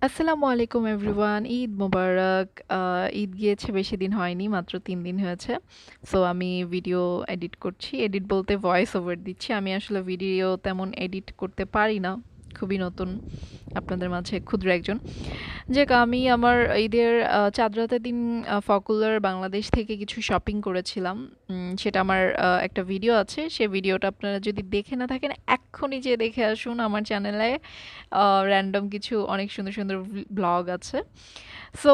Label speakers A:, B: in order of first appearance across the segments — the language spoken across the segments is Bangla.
A: আসসালামু আলাইকুম এভরিওয়ান। ঈদ মোবারক। ঈদ গিয়েছে বেশি দিন হয়নি, মাত্র ৩ দিন হয়েছে। সো আমি ভিডিও এডিট করছি। এডিট বলতে ভয়েস ওভার দিচ্ছি। আমি আসলে ভিডিও তেমন এডিট করতে পারি না। খুবই নতুন আপনাদের মাঝে ক্ষুদ্র একজন। যাক আমি আমার ঈদের চাঁদ রাতের দিন ফকুলার বাংলাদেশ থেকে কিছু শপিং করেছিলাম। সেটা আমার একটা ভিডিও আছে। সেই ভিডিওটা আপনারা যদি দেখে না থাকেন এক্ষুনি যেয়ে দেখে আসুন আমার চ্যানেলে। র‍্যান্ডম কিছু অনেক সুন্দর, সুন্দর ব্লগ আছে। সো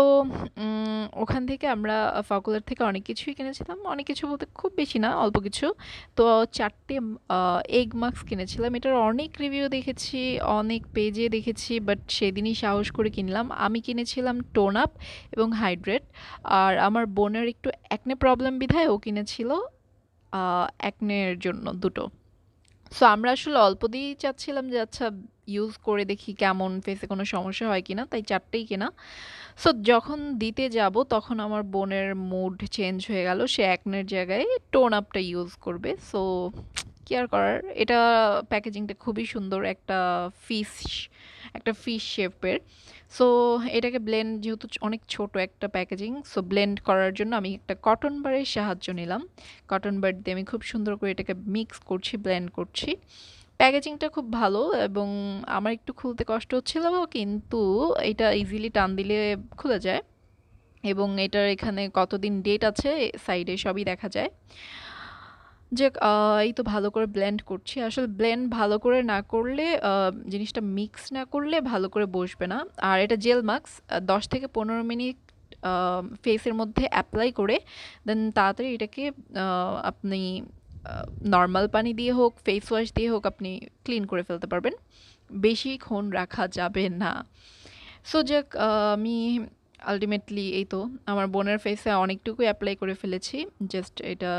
A: ওখান থেকে আমরা ফকুলার থেকে অনেক কিছুই কিনেছিলাম। অনেক কিছু বলতে খুব বেশি না, অল্প কিছু। তো ৪ টে এগ মাস্ক কিনেছিলাম। এটার অনেক রিভিউ দেখেছি, অনেক পেজে দেখেছি, বাট সেদিনই সাহস করে কিনলাম। আমি কিনেছিলাম টোন আপ এবং হাইড্রেট। আর আমার বোনের একটু অ্যাকনে প্রবলেম বিধায় ও কিনেছিল অ্যাকনের জন্য ২ টো। সো আমরা আসলে অল্প দিয়েই চাচ্ছিলাম যে আচ্ছা ইউজ করে দেখি কেমন, ফেসে কোনো সমস্যা হয় কিনা, তাই ৪ টেই কেনা। সো যখন দিতে যাব তখন আমার বোনের মুড চেঞ্জ হয়ে গেল, সে অ্যাকনের জায়গায় টোন আপটা ইউজ করবে। সো কি আর করার, এটা প্যাকেজিংটা খুবই সুন্দর, ফিশ একটা ফিশ শেপের। সো এটাকে ব্লেন্ড, যেহেতু অনেক ছোট একটা প্যাকেজিং, সো ব্লেন্ড করার জন্য আমি একটা কটন বারের সাহায্য নিলাম। কটন বাড দিয়ে আমি খুব সুন্দর করে এটাকে মিক্স করছি, ব্লেন্ড করছি। প্যাকেজিংটা খুব ভালো এবং আমার একটু খুলতে কষ্ট হচ্ছিল, কিন্তু এটা ইজিলি টান দিলে খুলে যায় এবং এটার এখানে কতদিন ডেট আছে সাইডে সবই দেখা যায়। যে এই তো ভালো করে ব্লেন্ড করছি। আসলে ব্লেন্ড ভালো করে না করলে, জিনিসটা মিক্স না করলে ভালো করে বসবে না। আর এটা জেল মাস্ক, ১০ থেকে ১৫ মিনিট ফেসের মধ্যে অ্যাপ্লাই করে দেন তাড়াতাড়ি এটাকে আপনি নর্মাল পানি দিয়ে হোক, ফেস ওয়াশ দিয়ে হোক, আপনি ক্লিন করে ফেলতে পারবেন। বেশিক্ষণ রাখা যাবে না। সো যাক, আমি আল্টিমেটলি এই তো আমার বোনের ফেসে অনেকটুকুই অ্যাপ্লাই করে ফেলেছি। জাস্ট এটা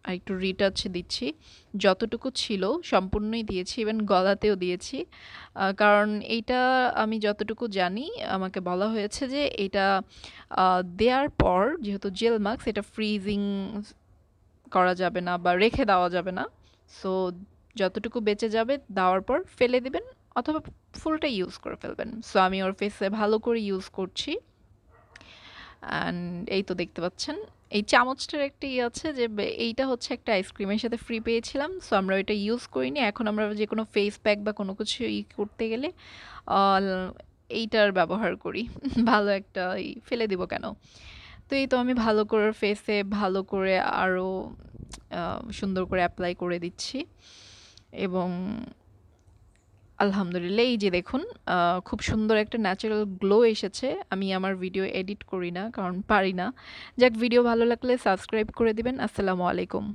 A: আরেকটু রিটাচ দিচ্ছি। যতটুকু ছিল সম্পূর্ণই দিয়েছি, ইভেন গলাতেও দিয়েছি। কারণ এইটা আমি যতটুকু জানি, আমাকে বলা হয়েছে যে এটা দেওয়ার পর যেহেতু জেল মাস্ক, এটা ফ্রিজিং করা যাবে না বা রেখে দেওয়া যাবে না। সো যতটুকু বেঁচে যাবে দেওয়ার পর ফেলে দিবেন অথবা ফুলটা ইউজ করে ফেলবেন। সো আমি ওর ফেসে ভালো করে ইউজ করছি। অ্যান্ড এই তো দেখতে পাচ্ছেন এই চামচটার একটা ইয়ে আছে যে এইটা হচ্ছে একটা আইসক্রিমের সাথে ফ্রি পেয়েছিলাম। সো আমরা ওইটা ইউজ করিনি। এখন আমরা যে কোনো ফেস প্যাক বা কোনো কিছু করতে গেলে আহ, এইটার ব্যবহার করি। ভালো একটা ফেলে দিব কেন। তো এই তো আমি ভালো করে ফেসে ভালো করে আরও সুন্দর করে অ্যাপ্লাই করে দিচ্ছি এবং আলহামদুলিল্লাহ এই যে দেখুন, খুব সুন্দর একটা ন্যাচারাল গ্লো এসেছে। আমি আমার ভিডিও এডিট করি না কারণ পারি না। যাক, ভিডিও ভালো লাগলে সাবস্ক্রাইব করে দিবেন। আসসালামু আলাইকুম।